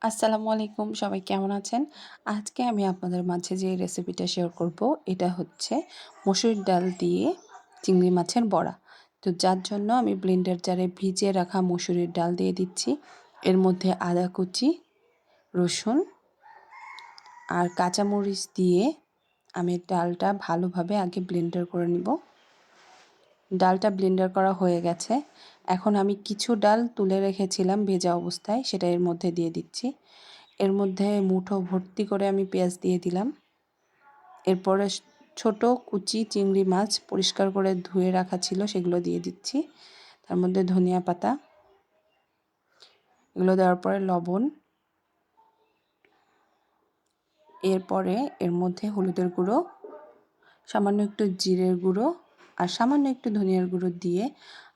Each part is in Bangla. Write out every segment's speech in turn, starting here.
আসসালামু আলাইকুম, সবাই কেমন আছেন? আজকে আমি আপনাদের মাঝে যে রেসিপিটা শেয়ার করব, এটা হচ্ছে মসুর ডাল দিয়ে চিংড়ি মাছের বড়া। তো যার জন্য আমি ব্লেন্ডার জারে ভিজিয়ে রাখা মসুরের ডাল দিয়ে দিচ্ছি। এর মধ্যে আদা কুচি, রসুন আর কাঁচামরিচ দিয়ে আমি ডালটা ভালোভাবে আগে ব্লেন্ডার করে নিব। ডালটা ব্লেন্ডার করা হয়ে গেছে। এখন আমি কিছু ডাল তুলে রেখেছিলাম ভেজা অবস্থায়, সেটা এর মধ্যে দিয়ে দিচ্ছি। এর মধ্যে মুঠো ভর্তি করে আমি পেঁয়াজ দিয়ে দিলাম। এরপরে ছোট কুচি চিংড়ি মাছ পরিষ্কার করে ধুয়ে রাখা ছিল, সেগুলো দিয়ে দিচ্ছি। তার মধ্যে ধনিয়া পাতা, এগুলো দেওয়ার পরে লবণ, এরপরে এর মধ্যে হলুদের গুঁড়ো, সামান্য একটু জিরের গুঁড়ো আর সামান্য একটু ধনিয়ার গুঁড়ো দিয়ে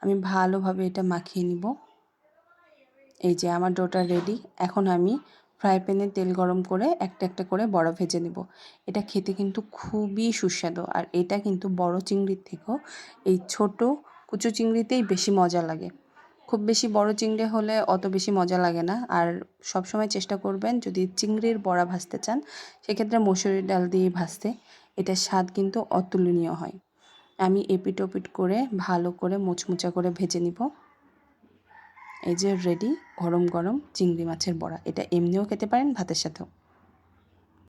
আমি ভালোভাবে এটা মাখিয়ে নিব। এই যে আমার ডোটা রেডি। এখন আমি ফ্রাই প্যানে তেল গরম করে একটা একটা করে বড়া ভেজে নেব। এটা খেতে কিন্তু খুবই সুস্বাদু, আর এটা কিন্তু বড় চিংড়ির থেকেও এই ছোট কুচো চিংড়িতেই বেশি মজা লাগে। খুব বেশি বড় চিংড়ি হলে অত বেশি মজা লাগে না। আর সবসময় চেষ্টা করবেন, যদি চিংড়ির বড়া ভাজতে চান সেক্ষেত্রে মসুরির ডাল দিয়ে ভাজতে, এটার স্বাদ কিন্তু অতুলনীয় হয়। আমি এপিট ওপিট করে ভালো করে মুচমুচা করে ভেজে নিব। এই যে রেডি গরম গরম চিংড়ি মাছের বড়া। এটা এমনিও খেতে পারেন, ভাতের সাথেও।